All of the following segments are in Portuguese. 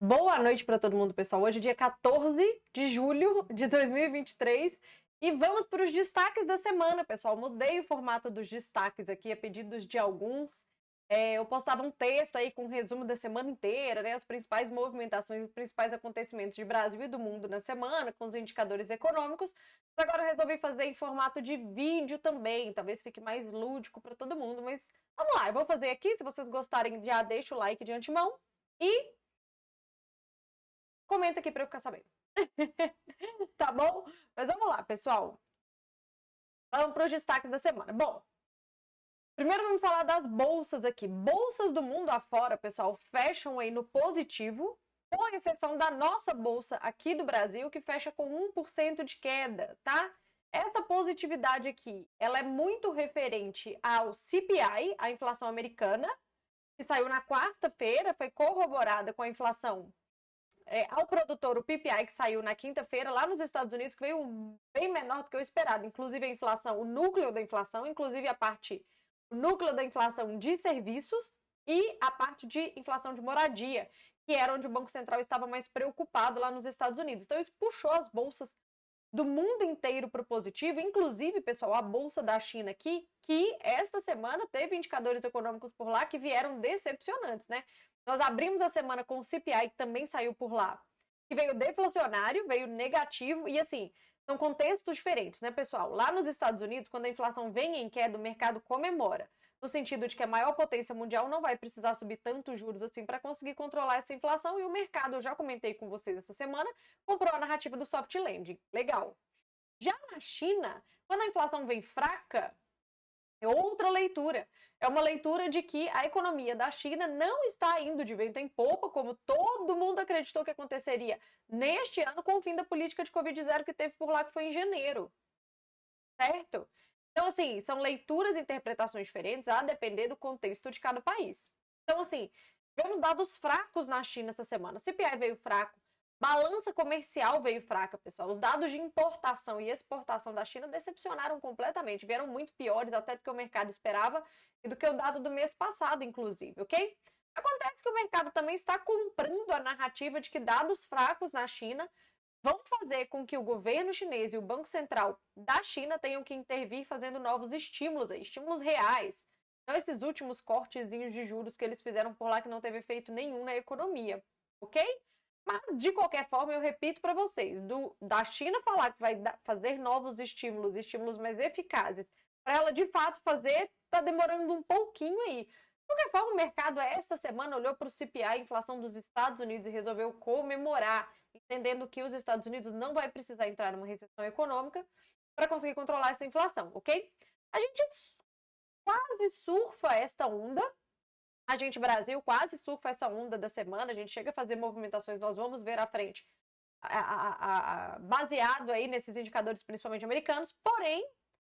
Boa noite para todo mundo, pessoal. Hoje é dia 14 de julho de 2023 e vamos para os destaques da semana, pessoal. Mudei o formato dos destaques aqui a pedidos de alguns. Eu postava um texto aí com um resumo da semana inteira, né? As principais movimentações, os principais acontecimentos de Brasil e do mundo na semana, com os indicadores econômicos. Mas agora eu resolvi fazer em formato de vídeo também. Talvez fique mais lúdico para todo mundo, mas vamos lá. Eu vou fazer aqui. Se vocês gostarem, já deixa o like de antemão. E comenta aqui para eu ficar sabendo. Tá bom? Mas vamos lá, pessoal. Vamos para os destaques da semana. Bom, primeiro vamos falar das bolsas aqui. Bolsas do mundo afora, pessoal, fecham aí no positivo, com exceção da nossa bolsa aqui do Brasil, que fecha com 1% de queda, tá? Essa positividade aqui, ela é muito referente ao CPI, a inflação americana, que saiu na quarta-feira, foi corroborada com a inflação ao produtor, o PPI, que saiu na quinta-feira lá nos Estados Unidos, que veio bem menor do que o esperado. Inclusive a inflação, o núcleo da inflação, inclusive o núcleo da inflação de serviços e a parte de inflação de moradia, que era onde o Banco Central estava mais preocupado lá nos Estados Unidos. Então isso puxou as bolsas do mundo inteiro para o positivo, inclusive, pessoal, a bolsa da China aqui, que esta semana teve indicadores econômicos por lá que vieram decepcionantes, né? Nós abrimos a semana com o CPI, que também saiu por lá, que veio deflacionário, veio negativo, e assim, são contextos diferentes, né, pessoal? Lá nos Estados Unidos, quando a inflação vem em queda, o mercado comemora, no sentido de que a maior potência mundial não vai precisar subir tantos juros assim para conseguir controlar essa inflação, e o mercado, eu já comentei com vocês essa semana, comprou a narrativa do soft landing. Legal. Já na China, quando a inflação vem fraca, é outra leitura. É uma leitura de que a economia da China não está indo de vento em popa, como todo mundo acreditou que aconteceria neste ano, com o fim da política de Covid-0 que teve por lá, que foi em janeiro. Certo? Então, assim, são leituras e interpretações diferentes a depender do contexto de cada país. Então, assim, tivemos dados fracos na China essa semana. CPI veio fraco, balança comercial veio fraca, pessoal. Os dados de importação e exportação da China decepcionaram completamente, vieram muito piores até do que o mercado esperava e do que o dado do mês passado, inclusive, ok? Acontece que o mercado também está comprando a narrativa de que dados fracos na China vão fazer com que o governo chinês e o Banco Central da China tenham que intervir fazendo novos estímulos, estímulos reais. Não esses últimos cortezinhos de juros que eles fizeram por lá que não teve efeito nenhum na economia, ok? Mas, de qualquer forma, eu repito para vocês, da China falar que vai fazer novos estímulos, estímulos mais eficazes, para ela de fato fazer, está demorando um pouquinho aí. De qualquer forma, o mercado esta semana olhou para o CPI, a inflação dos Estados Unidos, e resolveu comemorar, entendendo que os Estados Unidos não vai precisar entrar numa recessão econômica para conseguir controlar essa inflação, ok? A gente quase surfa esta onda. A gente, Brasil, quase surfa essa onda da semana. A gente chega a fazer movimentações, nós vamos ver à frente, baseado aí nesses indicadores, principalmente americanos. Porém,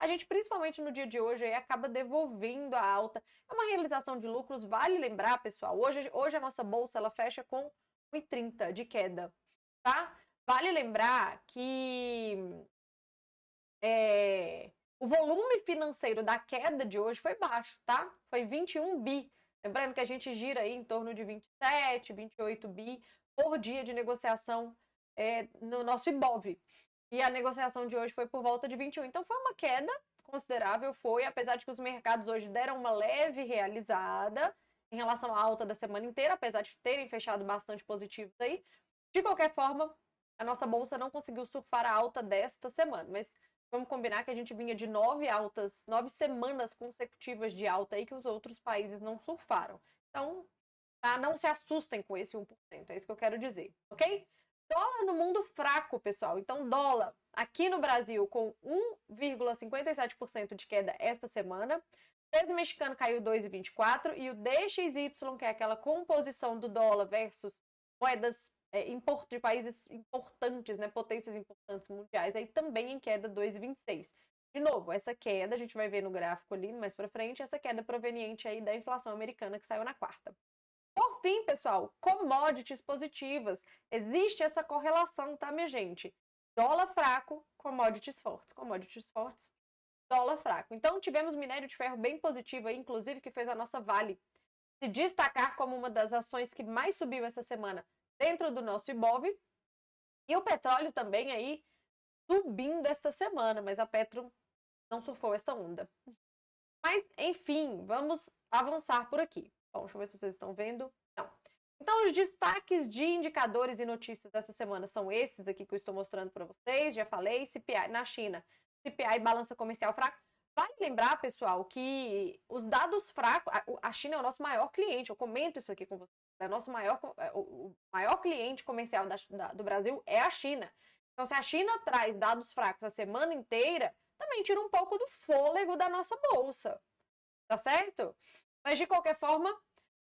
a gente, principalmente no dia de hoje, aí, acaba devolvendo a alta. É uma realização de lucros. Vale lembrar, pessoal, hoje a nossa bolsa ela fecha com 1,30 de queda, tá? Vale lembrar que o volume financeiro da queda de hoje foi baixo, tá? Foi 21 bi. Lembrando que a gente gira aí em torno de 27, 28 bi por dia de negociação no nosso IBOV. E a negociação de hoje foi por volta de 21. Então foi uma queda considerável, apesar de que os mercados hoje deram uma leve realizada em relação à alta da semana inteira, apesar de terem fechado bastante positivos aí. De qualquer forma, a nossa bolsa não conseguiu surfar a alta desta semana, mas vamos combinar que a gente vinha de 9 semanas consecutivas de alta aí que os outros países não surfaram. Então, tá? Não se assustem com esse 1%, é isso que eu quero dizer, ok? Dólar no mundo fraco, pessoal. Então, dólar aqui no Brasil com 1,57% de queda esta semana. O peso mexicano caiu 2,24 e o DXY, que é aquela composição do dólar versus moedas de países importantes, né, potências importantes mundiais, aí também em queda 2,26. De novo, essa queda, a gente vai ver no gráfico ali mais para frente, essa queda proveniente aí da inflação americana que saiu na quarta. Por fim, pessoal, commodities positivas. Existe essa correlação, tá, minha gente? Dólar fraco, commodities fortes. Commodities fortes, dólar fraco. Então, tivemos minério de ferro bem positivo aí, inclusive que fez a nossa Vale se destacar como uma das ações que mais subiu essa semana dentro do nosso Ibov. E o petróleo também aí subindo esta semana, mas a Petro não surfou essa onda. Mas, enfim, vamos avançar por aqui. Bom, deixa eu ver se vocês estão vendo. Não. Então, os destaques de indicadores e notícias dessa semana são esses aqui que eu estou mostrando para vocês. Já falei, CPI na China, CPI balança comercial fraca. Vale lembrar, pessoal, que os dados fracos... A China é o nosso maior cliente, eu comento isso aqui com vocês. O maior cliente comercial do Brasil é a China. Então, se a China traz dados fracos a semana inteira, também tira um pouco do fôlego da nossa bolsa, tá certo? Mas, de qualquer forma,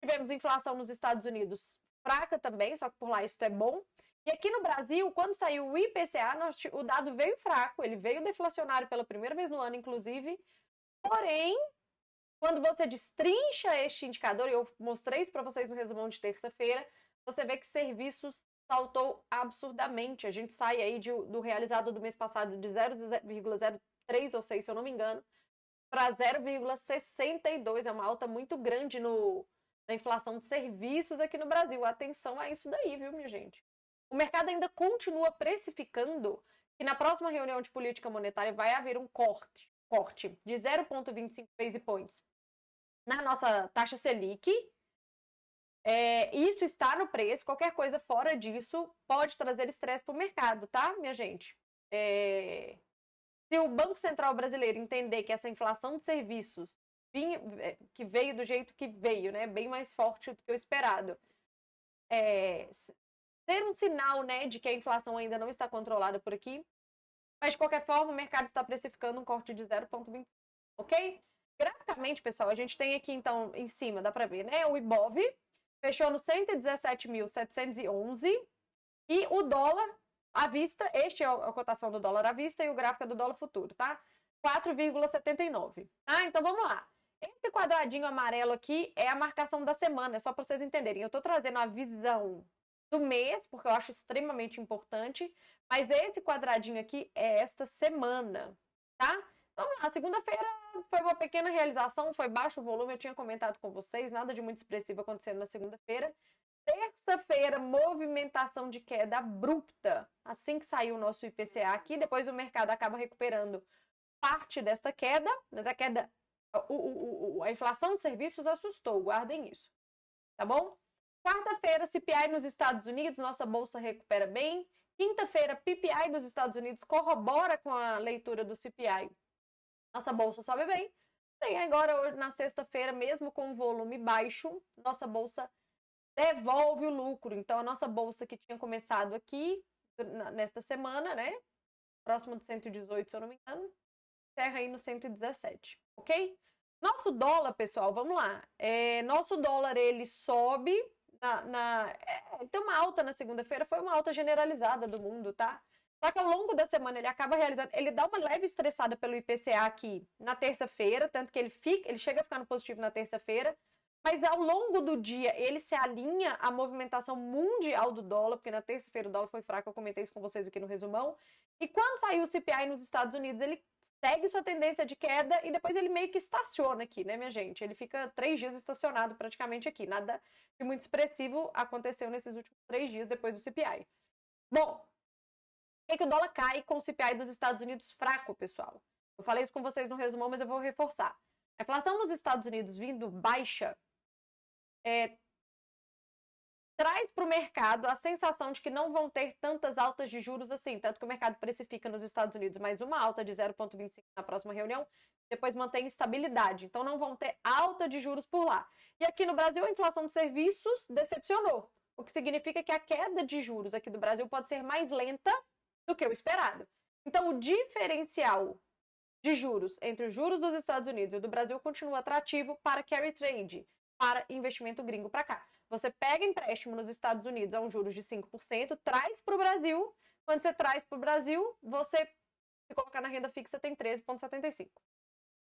tivemos inflação nos Estados Unidos fraca também, só que por lá isso é bom. E aqui no Brasil, quando saiu o IPCA, o dado veio fraco, ele veio deflacionário pela primeira vez no ano, inclusive. Porém, quando você destrincha este indicador, e eu mostrei isso para vocês no resumão de terça-feira, você vê que serviços saltou absurdamente. A gente sai aí do realizado do mês passado de 0,03 ou 6, se eu não me engano, para 0,62. É uma alta muito grande na inflação de serviços aqui no Brasil. Atenção a isso daí, viu, minha gente? O mercado ainda continua precificando que na próxima reunião de política monetária vai haver um corte de 0,25 base points na nossa taxa Selic. Isso está no preço, qualquer coisa fora disso pode trazer estresse para o mercado, tá, minha gente? Se o Banco Central brasileiro entender que essa inflação de serviços que veio do jeito que veio, né, bem mais forte do que o esperado, ser um sinal, né, de que a inflação ainda não está controlada por aqui, mas de qualquer forma o mercado está precificando um corte de 0,25, ok? Graficamente, pessoal, a gente tem aqui então em cima, dá para ver, né, o Ibov fechou no 117.711 e o dólar à vista, este é a cotação do dólar à vista e o gráfico é do dólar futuro, tá? 4,79. Ah, então vamos lá. Esse quadradinho amarelo aqui é a marcação da semana, é só para vocês entenderem. Eu tô trazendo a visão do mês, porque eu acho extremamente importante, mas esse quadradinho aqui é esta semana, tá? Vamos lá, segunda-feira foi uma pequena realização, foi baixo o volume, eu tinha comentado com vocês, nada de muito expressivo acontecendo na segunda-feira. Terça-feira, movimentação de queda abrupta, assim que saiu o nosso IPCA aqui, depois o mercado acaba recuperando parte dessa queda, mas a queda, a inflação de serviços assustou, guardem isso, tá bom? Quarta-feira, CPI nos Estados Unidos, nossa bolsa recupera bem. Quinta-feira, PPI dos Estados Unidos corrobora com a leitura do CPI. Nossa bolsa sobe bem. E agora, na sexta-feira, mesmo com volume baixo, nossa bolsa devolve o lucro. Então, a nossa bolsa que tinha começado aqui, nesta semana, né? Próximo de 118, se eu não me engano, encerra aí no 117, ok? Nosso dólar, pessoal, vamos lá. Nosso dólar, ele sobe, tem uma alta na segunda-feira, foi uma alta generalizada do mundo, tá? Só que ao longo da semana ele acaba realizando, ele dá uma leve estressada pelo IPCA aqui na terça-feira, tanto que ele chega a ficar no positivo na terça-feira, mas ao longo do dia ele se alinha à movimentação mundial do dólar, porque na terça-feira o dólar foi fraco, eu comentei isso com vocês aqui no resumão, e quando saiu o CPI nos Estados Unidos, ele segue sua tendência de queda e depois ele meio que estaciona aqui, né, minha gente? Ele fica 3 dias estacionado praticamente aqui. Nada de muito expressivo aconteceu nesses últimos 3 dias depois do CPI. Bom, por que o dólar cai com o CPI dos Estados Unidos fraco, pessoal? Eu falei isso com vocês no resumão, mas eu vou reforçar. A inflação nos Estados Unidos vindo baixa traz para o mercado a sensação de que não vão ter tantas altas de juros assim, tanto que o mercado precifica nos Estados Unidos mais uma alta de 0,25 na próxima reunião, depois mantém estabilidade. Então não vão ter alta de juros por lá. E aqui no Brasil a inflação de serviços decepcionou, o que significa que a queda de juros aqui do Brasil pode ser mais lenta do que o esperado. Então o diferencial de juros entre os juros dos Estados Unidos e o do Brasil continua atrativo para carry trade, para investimento gringo para cá. Você pega empréstimo nos Estados Unidos a um juros de 5%, traz para o Brasil. Quando você traz para o Brasil, você, se colocar na renda fixa, tem 13,75%.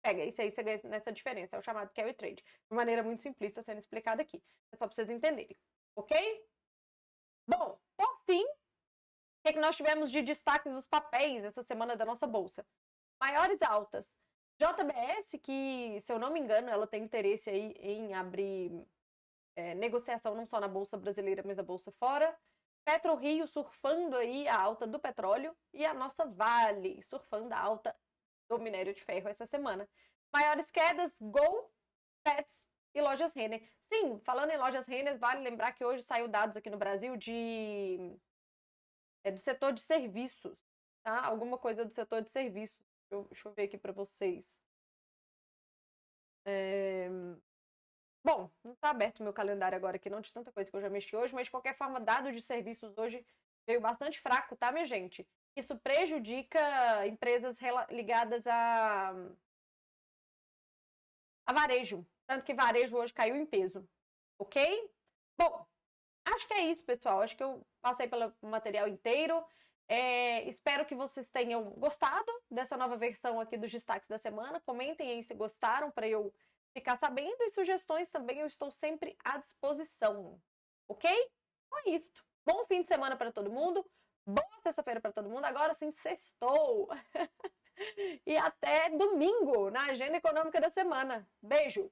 Pega isso aí, você ganha nessa diferença. É o chamado carry trade. De maneira muito simplista sendo explicada aqui. É só para vocês entenderem. Ok? Bom, por fim, o que nós tivemos de destaques dos papéis essa semana da nossa bolsa? Maiores altas. JBS, que, se eu não me engano, ela tem interesse aí em abrir negociação não só na Bolsa Brasileira, mas na Bolsa fora. PetroRio surfando aí a alta do petróleo e a nossa Vale surfando a alta do minério de ferro essa semana. Maiores quedas, Gol, Pets e Lojas Renner. Sim, falando em Lojas Renner, vale lembrar que hoje saiu dados aqui no Brasil do setor de serviços, tá? Alguma coisa do setor de serviços. Deixa eu ver aqui para vocês. Bom, não está aberto o meu calendário agora aqui, não, de tanta coisa que eu já mexi hoje, mas de qualquer forma, dado de serviços hoje veio bastante fraco, tá, minha gente? Isso prejudica empresas ligadas a varejo. Tanto que varejo hoje caiu em peso, ok? Bom, acho que é isso, pessoal. Acho que eu passei pelo material inteiro. Espero que vocês tenham gostado dessa nova versão aqui dos destaques da semana. Comentem aí se gostaram para eu ficar sabendo, e sugestões também eu estou sempre à disposição, ok? Então é isso. Bom fim de semana para todo mundo. Boa sexta-feira para todo mundo. Agora sim, sextou. E até domingo na agenda econômica da semana. Beijo!